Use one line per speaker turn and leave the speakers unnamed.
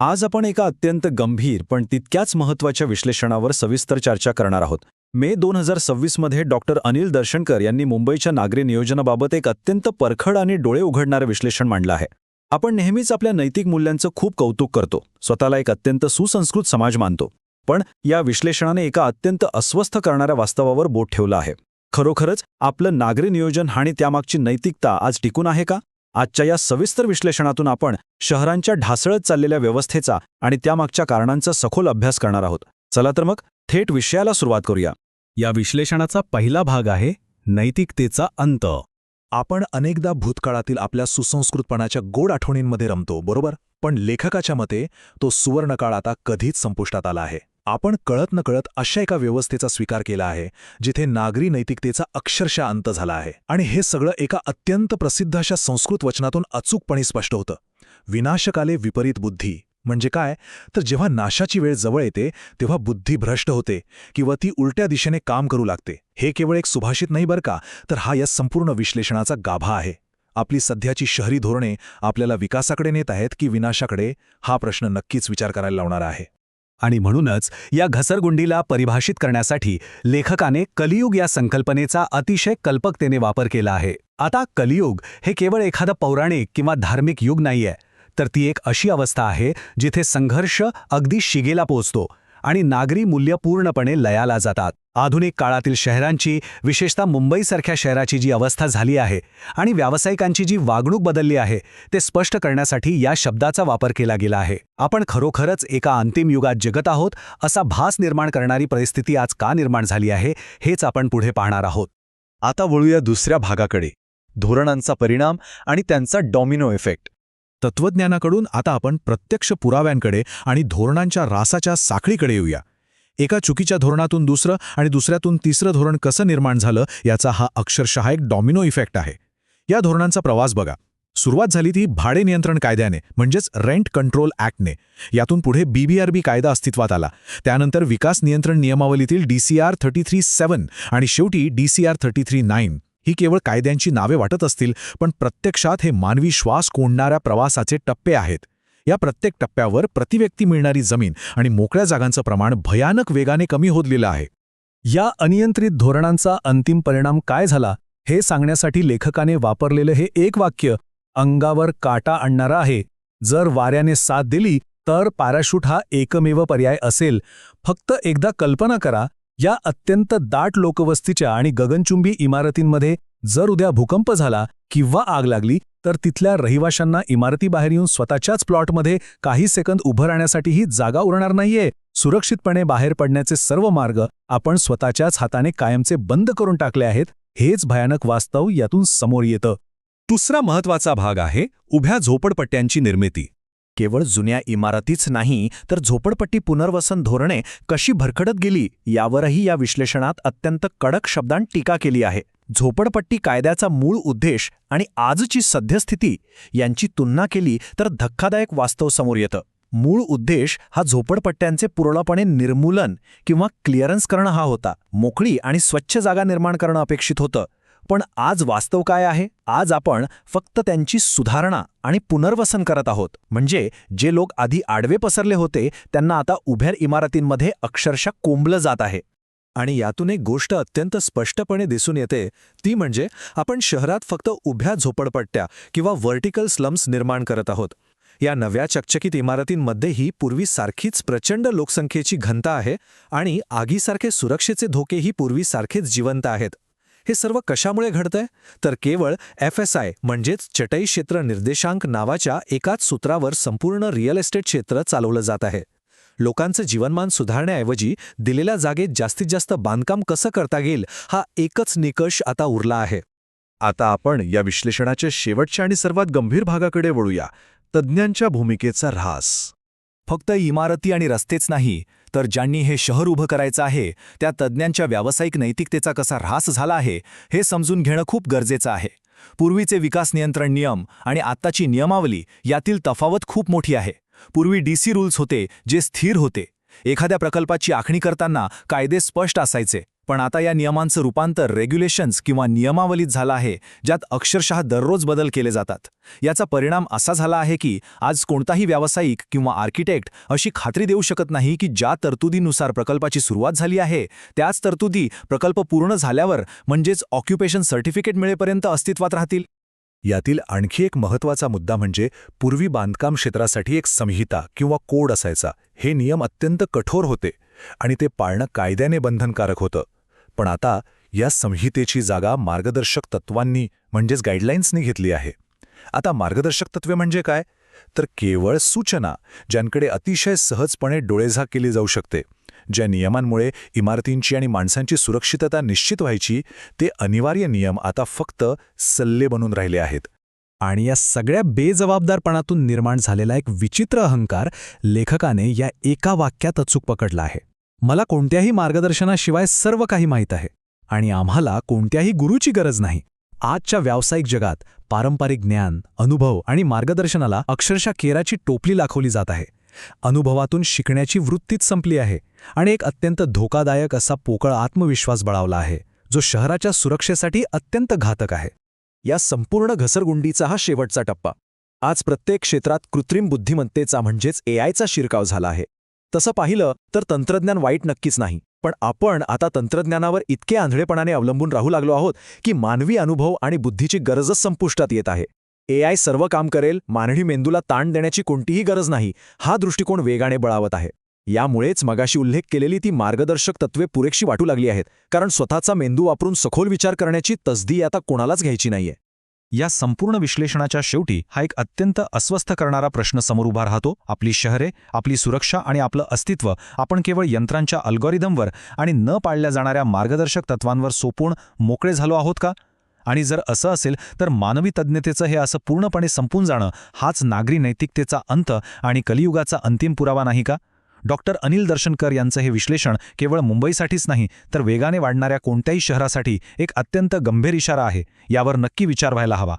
आज आपण एका अत्यंत गंभीर पण तितक्याच महत्त्वाच्या विश्लेषणावर सविस्तर चर्चा करणार आहोत. मे 2026 मध्ये डॉक्टर अनिल दर्शनकर यांनी मुंबईच्या नागरी नियोजनाबाबत एक अत्यंत परखड आणि डोळे उघडणारं विश्लेषण मांडलं आहे. आपण नेहमीच आपल्या नैतिक मूल्यांचं खूप कौतुक करतो, स्वतःला एक अत्यंत सुसंस्कृत समाज मानतो. पण या विश्लेषणाने एका अत्यंत अस्वस्थ करणाऱ्या वास्तवावर बोट ठेवलं आहे. खरोखरच आपलं नागरी नियोजन आणि त्यामागची नैतिकता आज टिकून आहे का? आजच्या या सविस्तर विश्लेषणातून आपण शहरांच्या ढासळत चाललेल्या व्यवस्थेचा आणि त्यामागच्या कारणांचा सखोल अभ्यास करणार आहोत. चला तर मग थेट विषयाला सुरुवात करूया.
या विश्लेषणाचा पहिला भाग आहे नैतिकतेचा अंत.
आपण अनेकदा भूतकाळातील आपल्या सुसंस्कृतपणाच्या गोड आठवणींमध्ये रमतो, बरोबर? पण लेखकाच्या मते तो सुवर्णकाळ आता कधीच संपुष्टात आला आहे. आपण कळत नकळत अशा एका व्यवस्थेचा स्वीकार केला आहे जिथे नागरी नैतिकतेचा अक्षरशः अंत झाला आहे. आणि हे सगळं एका अत्यंत प्रसिद्ध अशा संस्कृत वचनातून अचूकपणे स्पष्ट होतं. विनाशकाले विपरीत बुद्धी म्हणजे काय? तर जेव्हा नाशाची वेळ जवळ येते तेव्हा बुद्धी भ्रष्ट होते किंवा ती उलट्या दिशेने काम करू लागते. हे केवळ एक सुभाषित नाही बरं का, तर हा या संपूर्ण विश्लेषणाचा गाभा आहे. आपली सध्याची शहरी धोरणे आपल्याला विकासाकडे नेत आहेत की विनाशाकडे, हा प्रश्न नक्कीच विचार करायला लावणारा आहे.
आणि म्हणूनच या घसरगुंडीला परिभाषित करण्यासाठी लेखकाने कलियुग या संकल्पनेचा अतिशय कल्पकतेने वापर केला आहे. आता कलियुग हे केवळ एखादं पौराणिक किंवा धार्मिक युग नाहीये, तर ती एक अशी अवस्था आहे जिथे संघर्ष अगदी शिगेला पोहोचतो आणि नागरी मूल्य पूर्णपणे लयाला जातात. आधुनिक काळातील शहरांची, विशेषतः मुंबईसारख्या शहराची जी अवस्था झाली आहे आणि व्यावसायिकांची जी वागणूक बदलली आहे, ते स्पष्ट करण्यासाठी या शब्दाचा वापर केला गेला आहे. आपण खरोखरच एका अंतिम युगात जगत आहोत असा भास निर्माण करणारी परिस्थिती आज का निर्माण झाली आहे, हेच आपण पुढे पाहणार आहोत.
आता वळूया दुसऱ्या भागाकडे, धोरणांचा परिणाम आणि त्यांचा डॉमिनो इफेक्ट.
तत्त्वज्ञानाकडून आता आपण प्रत्यक्ष पुराव्यांकडे आणि धोरणांच्या रासाच्या साखळीकडे येऊया. एका चुकीच्या धोरणातून दुसरं आणि दुसऱ्यातून तिसरं धोरण कसं निर्माण झालं याचा हा अक्षरशः एक डॉमिनो इफेक्ट आहे. या धोरणांचा प्रवास बघा. सुरुवात झाली ती भाडे नियंत्रण कायद्याने, म्हणजेच रेंट कंट्रोल ॲक्टने. यातून पुढे BBRB कायदा अस्तित्वात आला. त्यानंतर विकास नियंत्रण नियमावलीतील DCR 33(7) आणि शेवटी DCR 33(9). ही केवळ कायद्यांची नावे वाटत असतील, पण प्रत्यक्षात हे मानवी श्वास कोंडणाऱ्या प्रवासाचे टप्पे आहेत. या प्रत्येक टप्प्यावर प्रतिव्यक्ती मिळणारी जमीन आणि मोकळ्या जागांचं प्रमाण भयानक वेगाने कमी होत गेलं आहे.
या अनियंत्रित धोरणांचा अंतिम परिणाम काय झाला हे सांगण्यासाठी लेखकाने वापरलेलं हे एक वाक्य अंगावर काटा आणणारं आहे. जर वाऱ्याने साथ दिली तर पॅराशूट हा एकमेव पर्याय असेल. फक्त एकदा कल्पना करा, या अत्यंत दाट लोकवस्तीच्या आणि गगनचुंबी इमारतींमध्ये जर उद्या भूकंप झाला किंवा आग लागली तर तिथल्या रहिवाशांना इमारतीबाहेर येऊन स्वतःच्याच प्लॉटमध्ये काही सेकंद उभं राहण्यासाठीही जागा उरणार नाहीये. सुरक्षितपणे बाहेर पडण्याचे सर्व मार्ग आपण स्वतःच्याच हाताने कायमचे बंद करून टाकले आहेत. हेच भयानक वास्तव यातून समोर येतं.
दुसरा महत्त्वाचा भाग आहे उभ्या झोपडपट्ट्यांची निर्मिती. केवळ जुन्या इमारतीच नाही, तर झोपडपट्टी पुनर्वसन धोरणे कशी भरकटत गेली यावरही या विश्लेषणात अत्यंत कडक शब्दांत टीका केली आहे. झोपडपट्टी कायद्याचा मूळ उद्देश आणि आजची सद्यस्थिती यांची तुलना केली तर धक्कादायक वास्तव समोर येतं. मूळ उद्देश हा झोपडपट्ट्यांचे पूर्णपणे निर्मूलन किंवा क्लिअरन्स करणं हा होता. मोकळी आणि स्वच्छ जागा निर्माण करणं अपेक्षित होतं. पण आज वास्तव काय आहे? आज आपण फक्त त्यांची सुधारणा आणि पुनर्वसन करत आहोत. म्हणजे जे लोक आधी आडवे पसरले होते त्यांना आता उभ्या इमारतींमध्ये अक्षरशः कोंबलं जात आहे. आणि यातून एक गोष्ट अत्यंत स्पष्टपणे दिसून येते, ती म्हणजे आपण शहरात फक्त उभ्या झोपडपट्ट्या किंवा व्हर्टिकल स्लम्स निर्माण करत आहोत. या नव्या चकचकीत इमारतींमध्येही पूर्वीसारखीच प्रचंड लोकसंख्येची घनता आहे आणि आगीसारखे सुरक्षेचे धोकेही पूर्वीसारखेच जिवंत आहेत. हे सर्व कशामुळे घडतंय? तर केवळ FSI म्हणजेच चटई क्षेत्र निर्देशांक नावाच्या एकाच सूत्रावर संपूर्ण रिअल एस्टेट क्षेत्र चालवलं जात आहे. लोकांचं जीवनमान सुधारण्याऐवजी दिलेल्या जागेत जास्तीत जास्त बांधकाम कसं करता येईल हा एकच निकष आता उरला आहे.
आता आपण या विश्लेषणाच्या शेवटच्या आणि सर्वात गंभीर भागाकडे वळूया, तज्ज्ञांच्या भूमिकेचा ऱ्हास.
फक्त इमारती आणि रस्तेच नाही, तर ज्यांनी हे शहर उभं करायचं आहे त्या तज्ज्ञांच्या व्यावसायिक नैतिकतेचा कसा ऱ्हास झाला आहे हे समजून घेणं खूप गरजेचं आहे. पूर्वीचे विकास नियंत्रण नियम आणि आत्ताची नियमावली यातील तफावत खूप मोठी आहे. पूर्वी DC रूल्स होते जे स्थिर होते. एखाद्या प्रकल्पाची आखणी करताना कायदे स्पष्ट असायचे.
पण आता या नियमांचं रूपांतर रेग्युलेशन्स किंवा नियमावलीत झालं आहे, ज्यात अक्षरशः दररोज बदल केले जातात. याचा परिणाम असा झाला आहे की आज कोणताही व्यावसायिक किंवा आर्किटेक्ट अशी खात्री देऊ शकत नाही की ज्या तरतुदीनुसार प्रकल्पाची सुरुवात झाली आहे त्याच तरतुदी प्रकल्प पूर्ण झाल्यावर म्हणजेच ऑक्युपेशन सर्टिफिकेट मिळेपर्यंत अस्तित्वात राहतील.
यातील आणखी एक महत्त्वाचा मुद्दा म्हणजे पूर्वी बांधकाम क्षेत्रासाठी एक संहिता किंवा कोड असायचा. हे नियम अत्यंत कठोर होते आणि ते पाळणं कायद्याने बंधनकारक होतं. पण आता या संहितेची जागा मार्गदर्शक तत्वांनी म्हणजेच गाईडलाईन्सनी घेतली आहे. आता मार्गदर्शक तत्वे म्हणजे काय? तर केवळ सूचना, ज्यांकडे अतिशय सहजपणे डोळेझाक केली जाऊ शकते. ज्या नियमांमुळे इमारतींची आणि माणसांची सुरक्षितता निश्चित व्हायची, ते अनिवार्य नियम आता फक्त सल्ले बनून राहिले आहेत.
आणि या सगळ्या बेजबाबदारपणातून निर्माण झालेला एक विचित्र अहंकार लेखकाने या एका वाक्यात अचूक पकडला आहे. मला कोणत्याही मार्गदर्शनाशिवाय सर्व काही माहीत आहे आणि आम्हाला कोणत्याही गुरूची गरज नाही. आजच्या व्यावसायिक जगात पारंपरिक ज्ञान, अनुभव आणि मार्गदर्शनाला अक्षरशः केराची टोपली दाखवली जात आहे. अनुभवातून शिकण्याची वृत्तीच संपली आहे आणि एक अत्यंत धोकादायक असा पोकळ आत्मविश्वास बळावला आहे, जो शहराच्या सुरक्षेसाठी अत्यंत घातक आहे.
या संपूर्ण घसरगुंडीचा हा शेवटचा टप्पा. आज प्रत्येक क्षेत्रात कृत्रिम बुद्धिमत्तेचा म्हणजेच एआयचा शिरकाव झाला आहे. तसं पाहिलं तर तंत्रज्ञान वाईट नक्कीच नाही, पण आपण आता तंत्रज्ञानावर इतके आंधळेपणाने अवलंबून राहू लागलो आहोत की मानवी अनुभव आणि बुद्धीची गरजच संपुष्टात येत आहे. एआय सर्व काम करेल, मानवी मेंदूला ताण देण्याची कोणतीही गरज नाही, हा दृष्टिकोन वेगाने बळावत आहे. यामुळेच मगाशी उल्लेख केलेली ती मार्गदर्शक तत्वे पुरेशी वाटू लागली आहेत, कारण स्वतःचा मेंदू वापरून सखोल विचार करण्याची तसदी आता कोणालाच घ्यायची नाहीये.
या संपूर्ण विश्लेषणाच्या शेवटी हा एक अत्यंत अस्वस्थ करणारा प्रश्न समोर उभा राहतो. आपली शहरे, आपली सुरक्षा आणि आपलं अस्तित्व आपण केवळ यंत्रांच्या अल्गोरिदमवर आणि न पाळल्या जाणाऱ्या मार्गदर्शक तत्वांवर सोपवून मोकळे झालो आहोत का? आणि जर असं असेल तर मानवी तज्ञतेचं हे असं पूर्णपणे संपून जाणं हाच नागरी नैतिकतेचा अंत आणि कलियुगाचा अंतिम पुरावा नाही का? डॉक्टर अनिल दर्शनकर यांचं हे विश्लेषण केवळ मुंबईसाठीच नाही तर वेगाने वाढणाऱ्या कोणत्याही शहरासाठी एक अत्यंत गंभीर इशारा आहे. यावर नक्की विचार व्हायला हवा.